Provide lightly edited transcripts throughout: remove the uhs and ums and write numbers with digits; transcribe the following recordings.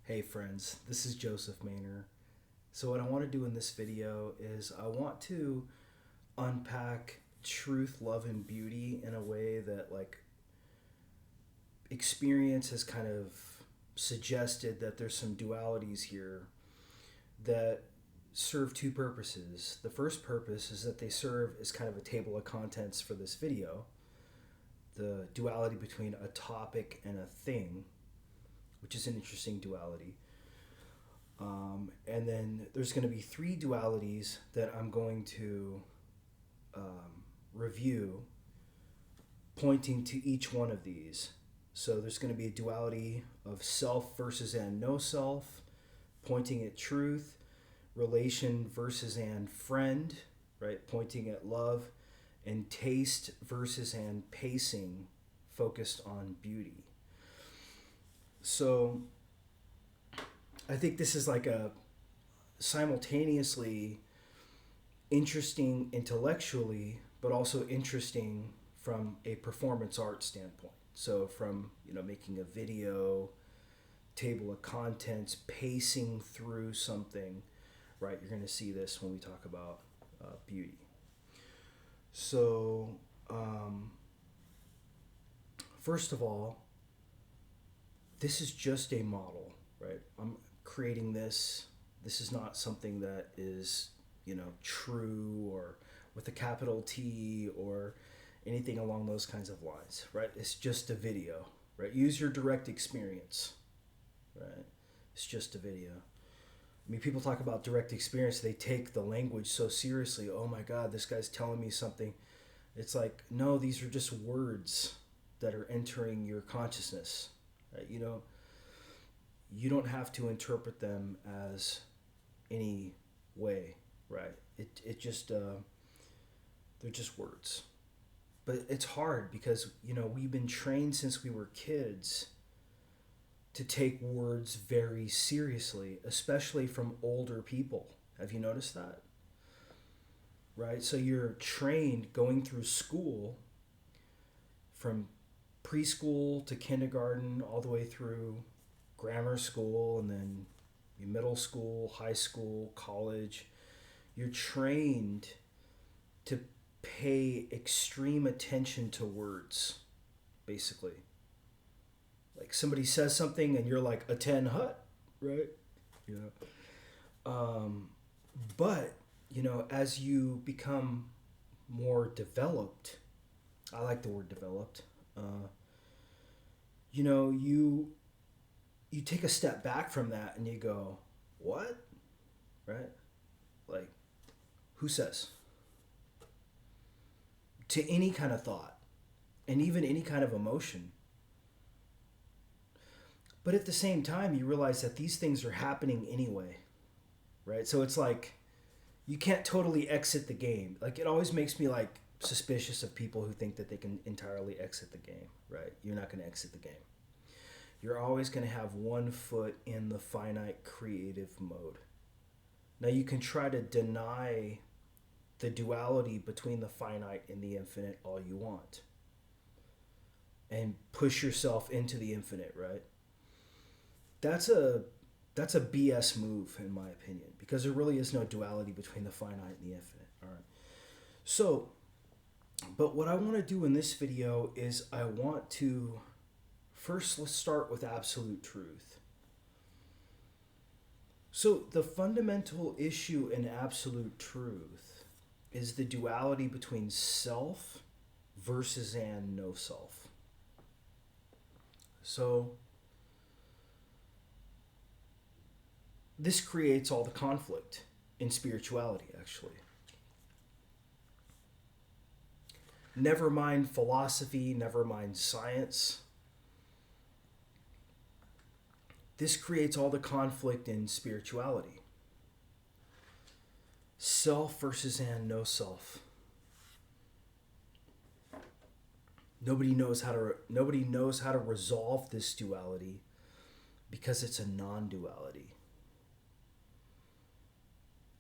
Hey friends, this is Joseph Maynor. So what I want to do in this video is I want to unpack truth, love, and beauty in a way that experience has kind of suggested that there's some dualities here that serve two purposes. The first purpose is that they serve as kind of a table of contents for this video, the duality between a topic and a thing, which is an interesting duality. And then there's going to be three dualities that I'm going to review, pointing to each one of these. So there's going to be a duality of self versus and no self, pointing at truth, relation versus and friend, right, pointing at love, and taste versus and pacing, focused on beauty. So I think this is like a simultaneously interesting intellectually, but also interesting from a performance art standpoint. So from making a video, table of contents, pacing through something, right? You're going to see this when we talk about beauty. So first of all, this is just a model, right? I'm creating this. This is not something that is, true or with a capital T or anything along those kinds of lines, right? It's just a video, right? Use your direct experience, right? It's just a video. I mean, people talk about direct experience. They take the language so seriously. Oh my God, this guy's telling me something. It's like, no, these are just words that are entering your consciousness, right? You don't have to interpret them as any way, right? It just they're just words. But it's hard because we've been trained since we were kids to take words very seriously, especially from older people. Have you noticed that? Right? So you're trained going through school from preschool to kindergarten all the way through grammar school and then middle school, high school, college. You're trained to pay extreme attention to words, basically. Like somebody says something and you're like a 10 hut, right? But, as you become more developed, I like the word developed, you take a step back from that and you go, what? Right? Like, who says? To any kind of thought and even any kind of emotion. But at the same time, you realize that these things are happening anyway, right? So it's like you can't totally exit the game. Like, it always makes me suspicious of people who think that they can entirely exit the game, right? You're not going to exit the game. You're always going to have one foot in the finite creative mode. Now, you can try to deny the duality between the finite and the infinite all you want and push yourself into the infinite, right? That's a BS move in my opinion, because there really is no duality between the finite and the infinite. All right. So, but what I want to do in this video is I want to first, let's start with absolute truth. So the fundamental issue in absolute truth is the duality between self versus and no self. So this creates all the conflict in spirituality, actually. Never mind philosophy, never mind science. This creates all the conflict in spirituality. Self versus and no self. Nobody knows how to resolve this duality because it's a non-duality.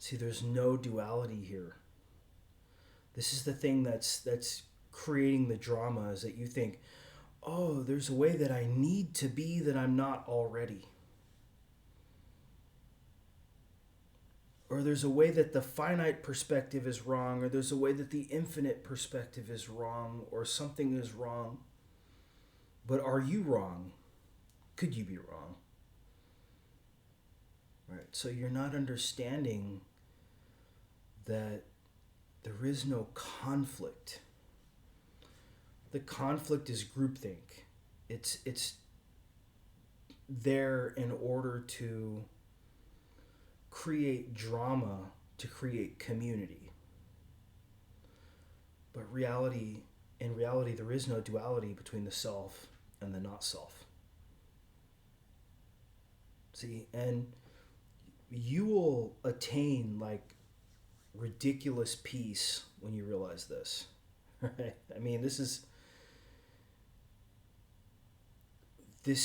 See, there's no duality here. This is the thing that's creating the drama, is that you think, oh, there's a way that I need to be that I'm not already. or there's a way that the finite perspective is wrong, or there's a way that the infinite perspective is wrong, or something is wrong. But are you wrong? Could you be wrong? Right. So you're not understanding that there is no conflict. The conflict is groupthink. It's there in order to create drama, to create community. But in reality, there is no duality between the self and the not self. See, and you will attain like ridiculous peace when you realize this. Right? I mean, this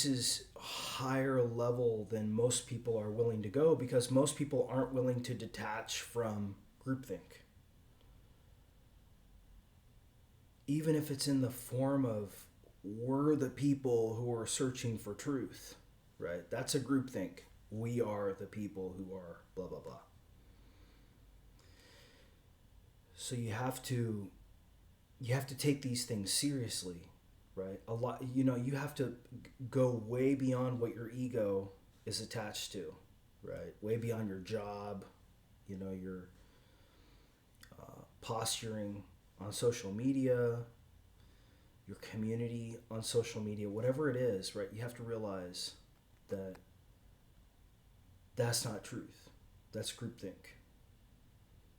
is higher level than most people are willing to go, because most people aren't willing to detach from groupthink. Even if it's in the form of, we're the people who are searching for truth, right? That's a groupthink. We are the people who are blah, blah, blah. So you have to take these things seriously, right? A lot, you have to go way beyond what your ego is attached to, right? Way beyond your job, your posturing on social media, your community on social media, whatever it is, right? You have to realize that that's not truth. That's groupthink.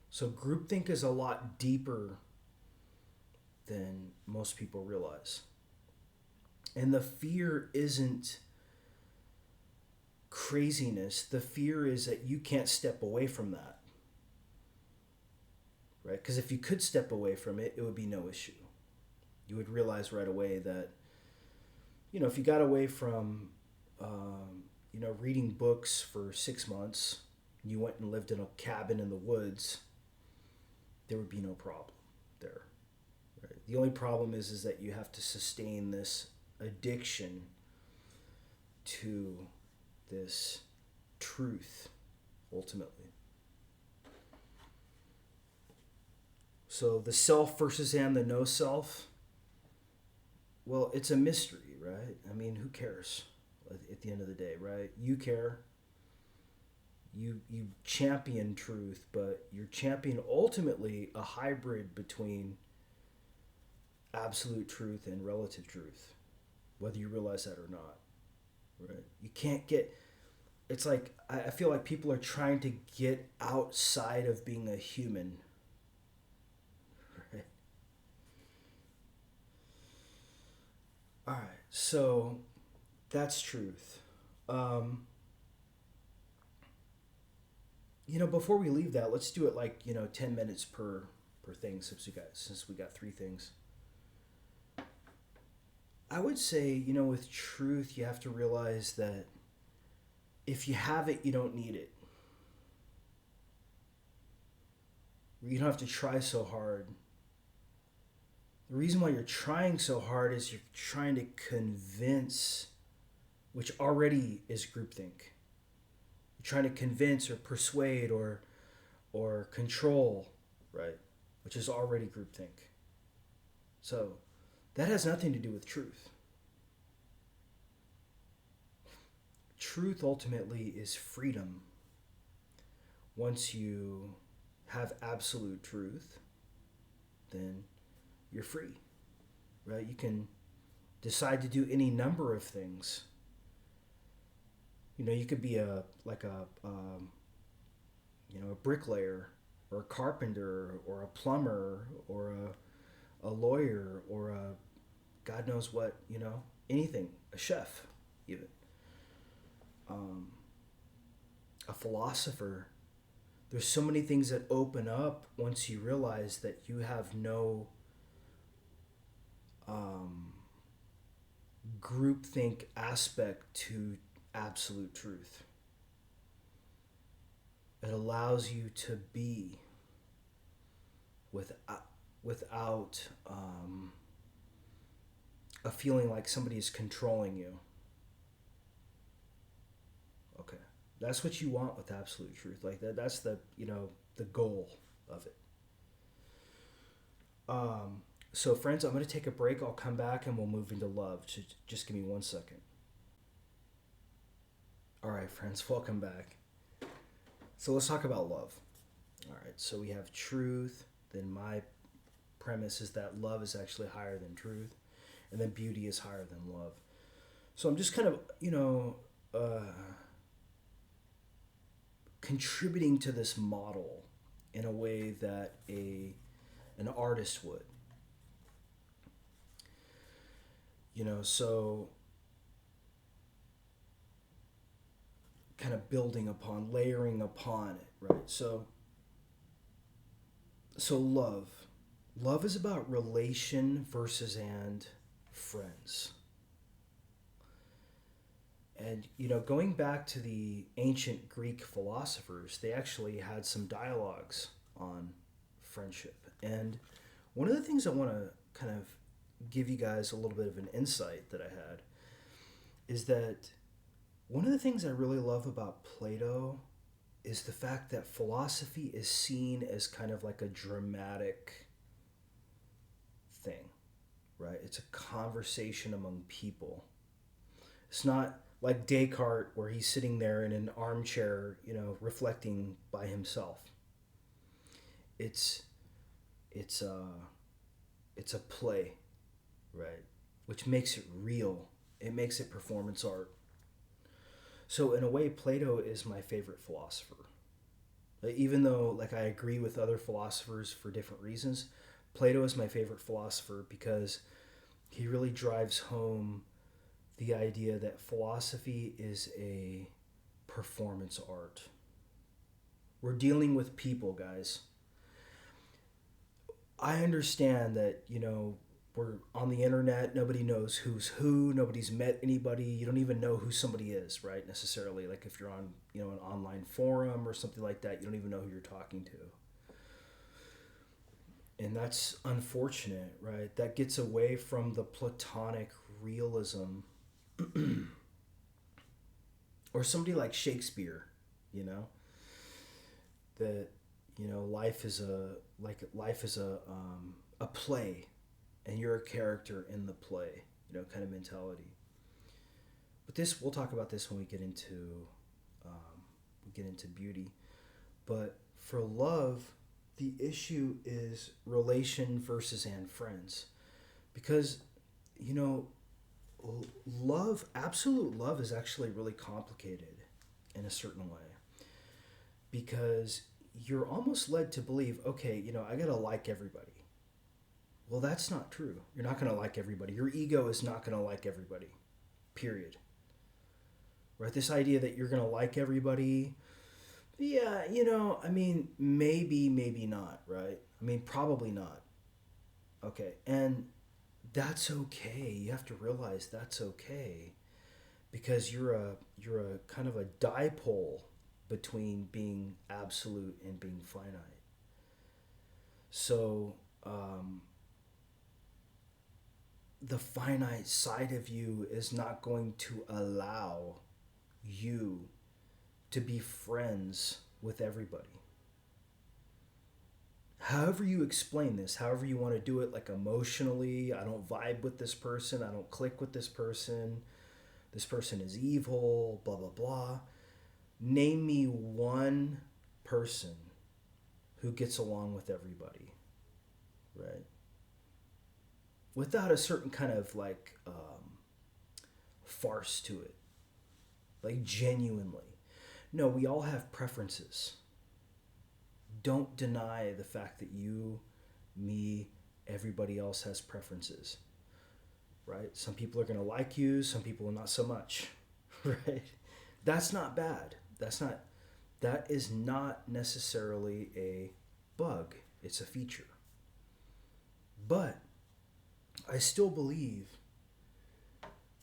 So groupthink is a lot deeper than most people realize. And the fear isn't craziness. The fear is that you can't step away from that. Right? Because if you could step away from it, it would be no issue. You would realize right away that, if you got away from, reading books for 6 months, and you went and lived in a cabin in the woods, there would be no problem there. Right? The only problem is that you have to sustain this addiction to this truth, ultimately. So the self versus and the no self, well, it's a mystery, right? I mean, who cares at the end of the day, right? You care. You champion truth, but you're championing ultimately a hybrid between absolute truth and relative truth, whether you realize that or not, right? You can't get, it's like, I feel like people are trying to get outside of being a human, right? All right, so that's truth. Before we leave that, let's do it like 10 minutes per thing, since we got 3 things. I would say, with truth, you have to realize that if you have it, you don't need it. You don't have to try so hard. The reason why you're trying so hard is you're trying to convince, which already is groupthink. You're trying to convince or persuade or control, right? Which is already groupthink. So that has nothing to do with truth. Truth ultimately is freedom. Once you have absolute truth, then you're free, right? You can decide to do any number of things. You could be a bricklayer or a carpenter or a plumber or a lawyer or a God knows what, anything, a chef even, a philosopher. There's so many things that open up once you realize that you have no groupthink aspect to absolute truth. It allows you to be without a feeling like somebody is controlling you. Okay, That's what you want with absolute truth. Like that's the, the goal of it. So friends, I'm going to take a break. I'll come back and we'll move into love. Just give me 1 second. All right, friends, welcome back. So let's talk about love. All right, so we have truth. Then my premise is that love is actually higher than truth, and then beauty is higher than love. So I'm just kind of, contributing to this model in a way that an artist would. So kind of building upon, layering upon it, right? So love is about relation versus and friends. And going back to the ancient Greek philosophers, they actually had some dialogues on friendship. And one of the things I want to kind of give you guys a little bit of an insight that I had is that one of the things I really love about Plato is the fact that philosophy is seen as kind of like a dramatic thing, right? It's a conversation among people. It's not like Descartes where he's sitting there in an armchair, reflecting by himself. It's a play, right? Which makes it real. It makes it performance art. So in a way, Plato is my favorite philosopher. Even though I agree with other philosophers for different reasons, Plato is my favorite philosopher because he really drives home the idea that philosophy is a performance art. We're dealing with people, guys. I understand that, we're on the internet, nobody knows who's who, nobody's met anybody, you don't even know who somebody is, right, necessarily. Like if you're on, an online forum or something like that, you don't even know who you're talking to. And that's unfortunate, right? That gets away from the Platonic realism. Or somebody like Shakespeare, that life is a play, and you're a character in the play, kind of mentality. But we'll talk about this when we get into beauty. But for love, the issue is relation versus and friends, because absolute love is actually really complicated in a certain way, because you're almost led to believe, okay, I gotta like everybody. Well, that's not true. You're not gonna like everybody. Your ego is not gonna like everybody, period. Right? This idea that you're gonna like everybody, yeah, maybe not, right? Probably not. Okay, and that's okay. You have to realize that's okay, because you're a kind of a dipole between being absolute and being finite. So the finite side of you is not going to allow you to be friends with everybody. However you explain this, however you want to do it, like emotionally, I don't vibe with this person, I don't click with this person is evil, blah, blah, blah. Name me one person who gets along with everybody, right? Without a certain kind of farce to it, genuinely. No, we all have preferences. Don't deny the fact that you, me, everybody else has preferences, right? Some people are going to like you, some people not so much, right? That's not bad. That is not necessarily a bug. It's a feature. But I still believe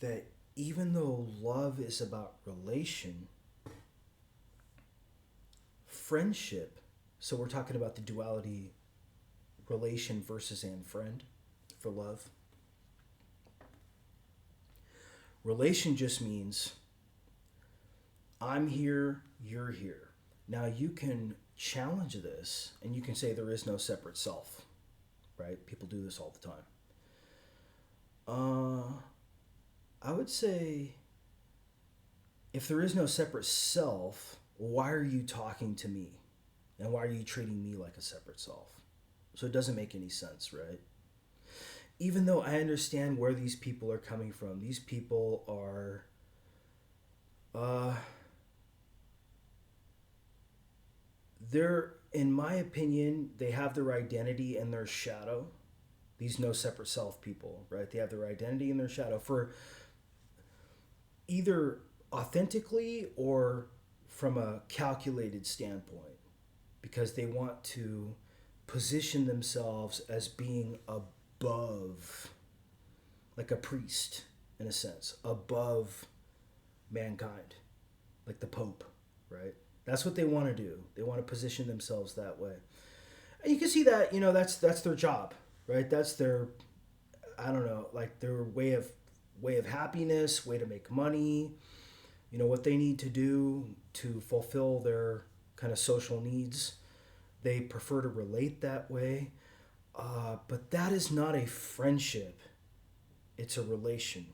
that even though love is about relation, friendship, so we're talking about the duality, relation versus and friend for love. Relation just means I'm here, you're here. Now you can challenge this and you can say there is no separate self, right? People do this all the time. Uh, I would say if there is no separate self, why are you talking to me? And why are you treating me like a separate self? So it doesn't make any sense, right? Even though I understand where these people are coming from, these people are, uh, they're, in my opinion, they have their identity and their shadow. These no separate self people, right? They have their identity and their shadow for either authentically or from a calculated standpoint because they want to position themselves as being above, like a priest in a sense, above mankind, like the Pope, right? That's what they want to do. They want to position themselves that way. And you can see that, that's their job, right? That's their, I don't know, like their way of happiness, way to make money, what they need to do to fulfill their kind of social needs. They prefer to relate that way. But that is not a friendship, it's a relation.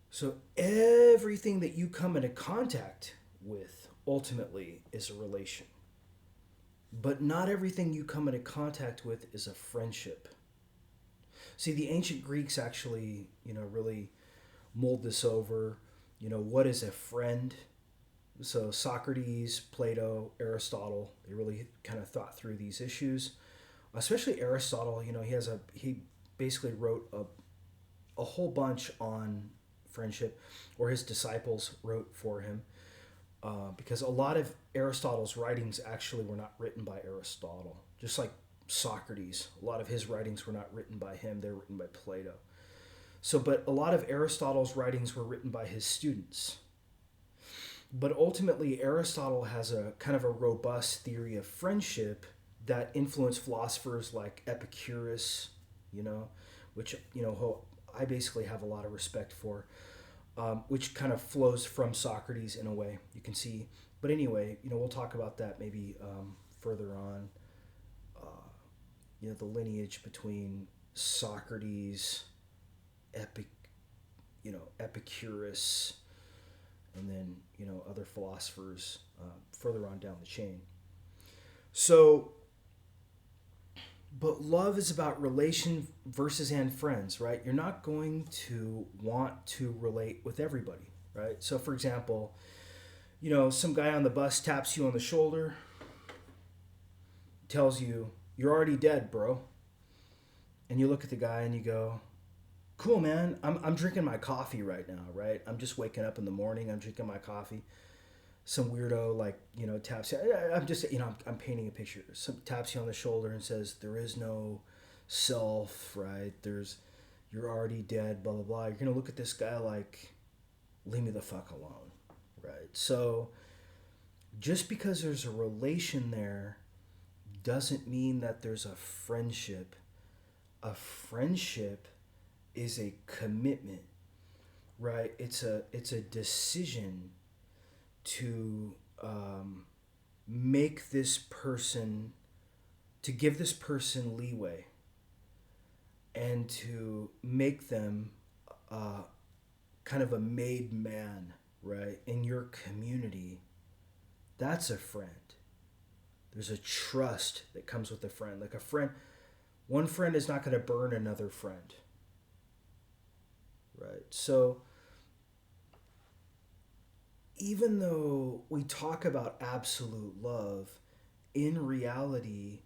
So everything that you come into contact with ultimately is a relation. But not everything you come into contact with is a friendship. See, the ancient Greeks actually, really mulled this over. What is a friend? So Socrates, Plato, Aristotle, they really kind of thought through these issues. Especially Aristotle, he basically wrote a whole bunch on friendship, or his disciples wrote for him, because a lot of Aristotle's writings actually were not written by Aristotle. Just like Socrates, a lot of his writings were not written by him; they were written by Plato. So, but a lot of Aristotle's writings were written by his students. But ultimately, Aristotle has a kind of a robust theory of friendship that influenced philosophers like Epicurus, which, I basically have a lot of respect for, which kind of flows from Socrates in a way, you can see. But anyway, we'll talk about that maybe further on, the lineage between Socrates, Epicurus, and then other philosophers further on down the chain. So, but love is about relation versus and friends, right? You're not going to want to relate with everybody, right? So, for example, some guy on the bus taps you on the shoulder, tells you you're already dead, bro, and you look at the guy and you go, cool, man. I'm drinking my coffee right now, right? I'm just waking up in the morning. I'm drinking my coffee. Some weirdo, like, taps you. I'm just, I'm painting a picture. Some taps you on the shoulder and says, there is no self, right? You're already dead, blah, blah, blah. You're going to look at this guy like, leave me the fuck alone, right? So just because there's a relation there doesn't mean that there's a friendship. A friendship is a commitment, right? It's a decision to make this person, to give this person leeway, and to make them kind of a made man, right? In your community, that's a friend. There's a trust that comes with a friend. Like a friend, one friend is not going to burn another friend. Right. So even though we talk about absolute love, in reality,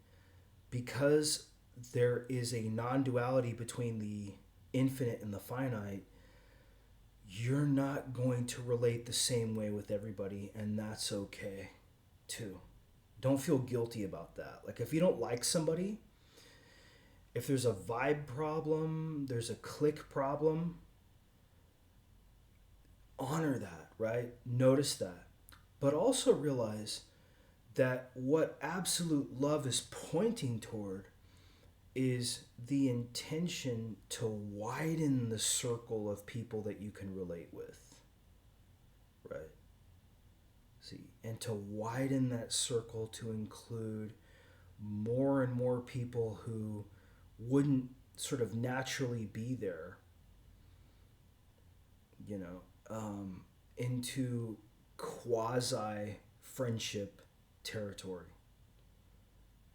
because there is a non-duality between the infinite and the finite, you're not going to relate the same way with everybody, and that's okay too. Don't feel guilty about that. Like if you don't like somebody, if there's a vibe problem, there's a click problem, honor that, right? Notice that. But also realize that what absolute love is pointing toward is the intention to widen the circle of people that you can relate with. right? See, and to widen that circle to include more and more people who wouldn't sort of naturally be there, you know, into quasi friendship territory.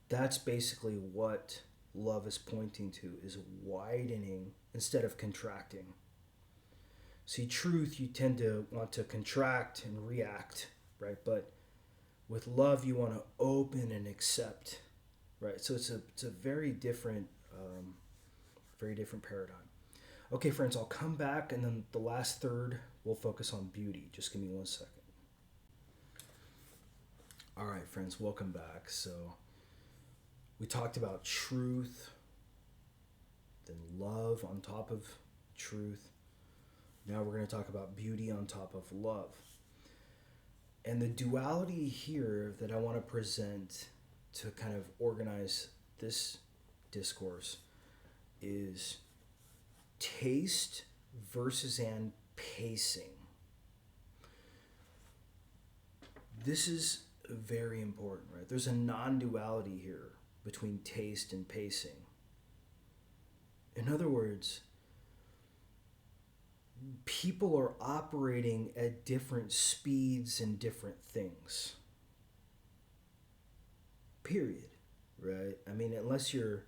That's basically what love is pointing to, is widening instead of contracting. See, truth, you tend to want to contract and react, right? But with love, you want to open and accept, right? So it's a very different paradigm. Okay, friends, I'll come back, and then the last third we'll focus on beauty. Just give me 1 second. All right, friends, welcome back. So we talked about truth, then love on top of truth. Now we're going to talk about beauty on top of love. And the duality here that I want to present to kind of organize this discourse is taste versus and pacing. This is very important, right? There's a non-duality here between taste and pacing. In other words, people are operating at different speeds and different things. Period. Right? I mean, unless you're,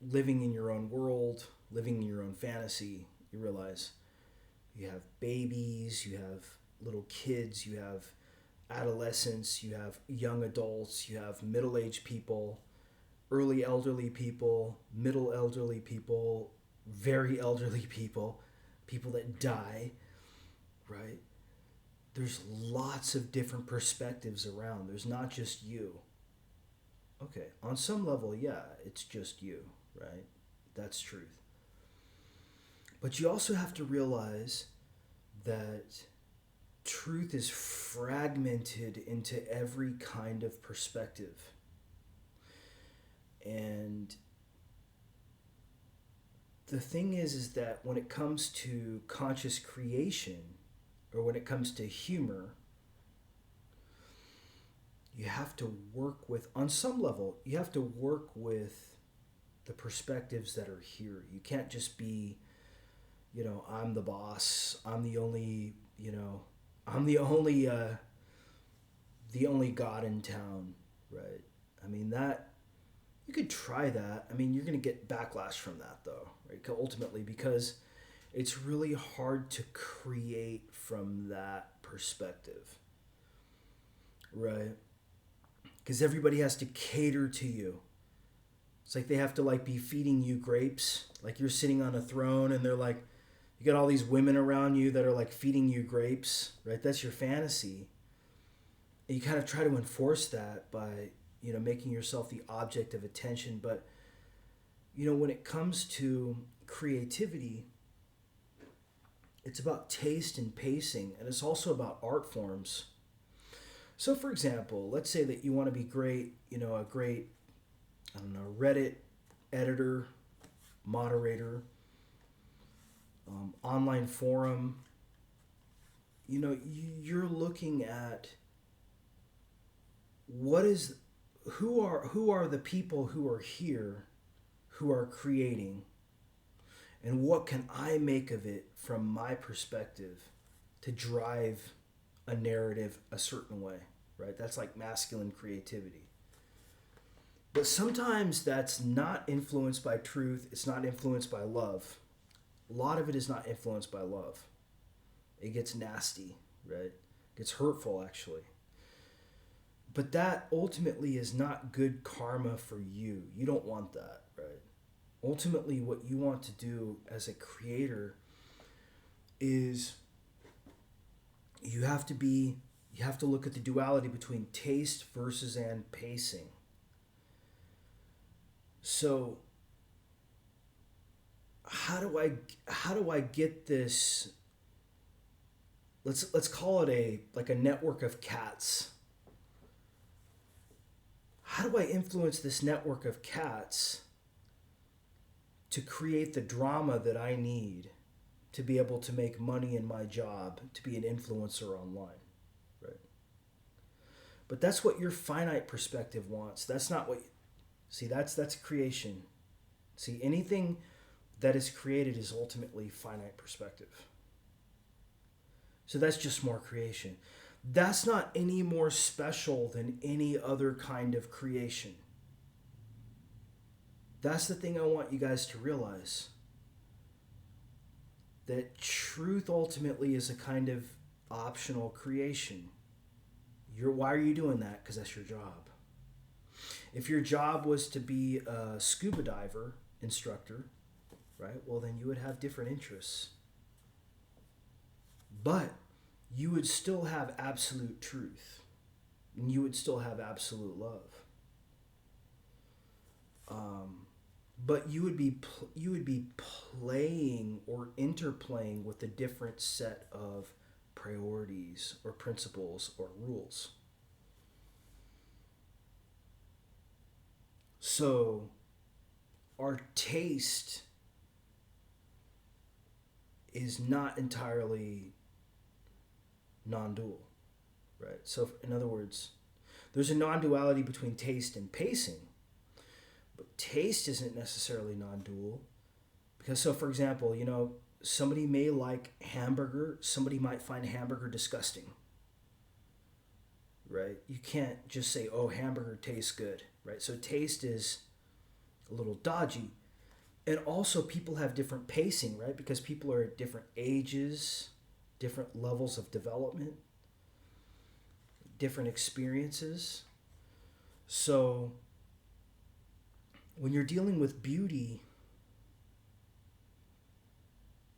living in your own world, living in your own fantasy, you realize you have babies, you have little kids, you have adolescents, you have young adults, you have middle-aged people, early elderly people, middle elderly people, very elderly people, people that die, right? There's lots of different perspectives around. There's not just you. Okay, on some level, yeah, it's just you, right? That's truth. But you also have to realize that truth is fragmented into every kind of perspective. And the thing is that when it comes to conscious creation, or when it comes to humor, you have to work with, on some level, you have to work with the perspectives that are here. You can't just be, I'm the boss, I'm the only, I'm the only God in town, right? I mean, that, you could try that. I mean, you're going to get backlash from that, though, right? Ultimately, because it's really hard to create from that perspective, right? Because everybody has to cater to you. It's like they have to be feeding you grapes. Like you're sitting on a throne and they're like, you got all these women around you that are feeding you grapes, right? That's your fantasy. And you kind of try to enforce that by, making yourself the object of attention. But, when it comes to creativity, it's about taste and pacing, and it's also about art forms. So, for example, let's say that you want to be great, a great, Reddit editor, moderator, online forum. You're looking at who are the people who are here, who are creating, and what can I make of it from my perspective to drive a narrative a certain way, right? That's like masculine creativity. But sometimes that's not influenced by truth. It's not influenced by love. A lot of it is not influenced by love. It gets nasty, right? It gets hurtful, actually. But that ultimately is not good karma for you. You don't want that, right? Ultimately, what you want to do as a creator is you have to look at the duality between taste versus and pacing. So how do I get this? Let's call it a network of cats. How do I influence this network of cats to create the drama that I need to be able to make money in my job, to be an influencer online, right? But that's what your finite perspective wants. That's not what, see, that's creation. See, anything that is created is ultimately finite perspective. So that's just more creation. That's not any more special than any other kind of creation. That's the thing I want you guys to realize. That truth ultimately is a kind of optional creation. Why are you doing that? Because that's your job. If your job was to be a scuba diver instructor, right, well, then you would have different interests. But you would still have absolute truth. And you would still have absolute love. But you would be playing or interplaying with a different set of priorities or principles or rules. So our taste is not entirely non-dual, right? So in other words, there's a non-duality between taste and pacing. But taste isn't necessarily non-dual. Because, so for example, somebody may like hamburger, somebody might find hamburger disgusting. Right? You can't just say, oh, hamburger tastes good. Right? So taste is a little dodgy. And also people have different pacing, right? Because people are at different ages, different levels of development, different experiences. So when you're dealing with beauty,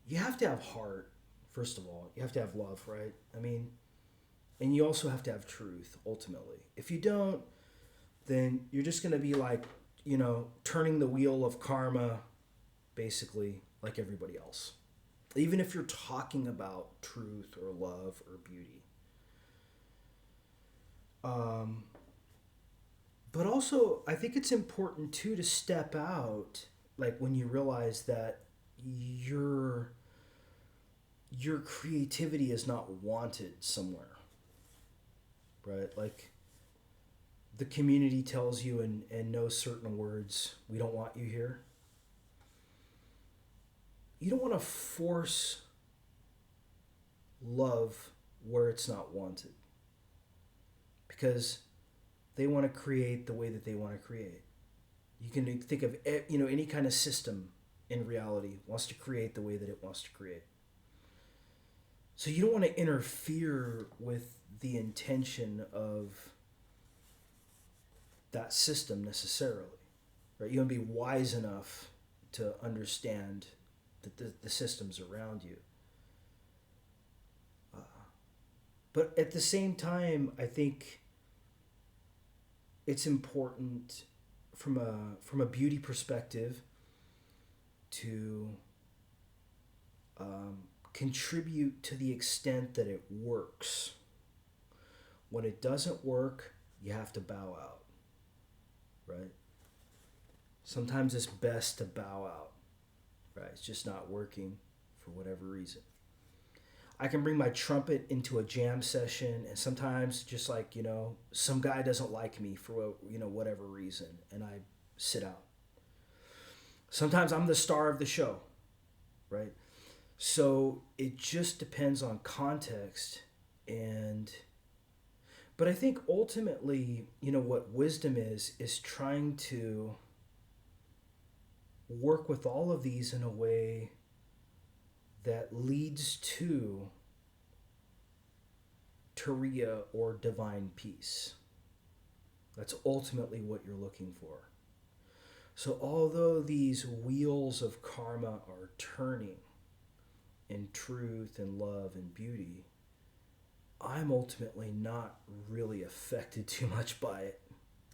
you have to have heart, first of all. You have to have love, right? I mean, and you also have to have truth, ultimately. If you don't, then you're just going to be like, turning the wheel of karma, basically, like everybody else. Even if you're talking about truth or love or beauty. But also, I think it's important too to step out, like when you realize that your creativity is not wanted somewhere, right? Like the community tells you in no certain words, we don't want you here. You don't want to force love where it's not wanted, because they want to create the way that they want to create. You can think of any kind of system in reality wants to create the way that it wants to create. So you don't want to interfere with the intention of that system necessarily, right? You want to be wise enough to understand that the systems around you. But at the same time, I think it's important from a beauty perspective to contribute to the extent that it works. When it doesn't work, you have to bow out, right? Sometimes it's best to bow out, right? It's just not working for whatever reason. I can bring my trumpet into a jam session, and sometimes just like, some guy doesn't like me for, whatever reason, and I sit out. Sometimes I'm the star of the show, right? So it just depends on context. But I think ultimately, what wisdom is trying to work with all of these in a way that leads to Turiya or divine peace. That's ultimately what you're looking for. So although these wheels of karma are turning in truth and love and beauty, I'm ultimately not really affected too much by it,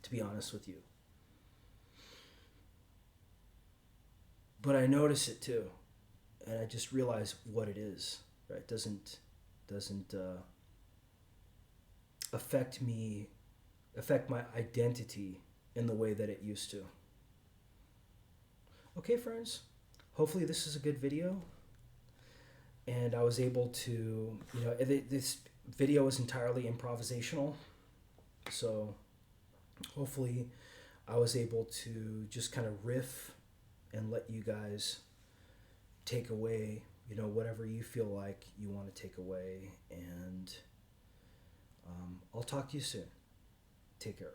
to be honest with you. But I notice it too. And I just realize what it is, right? It doesn't affect my identity in the way that it used to. Okay, friends. Hopefully this is a good video. and I was able to, this video is entirely improvisational. So hopefully I was able to just kind of riff and let you guys take away, whatever you feel like you want to take away. And I'll talk to you soon. Take care.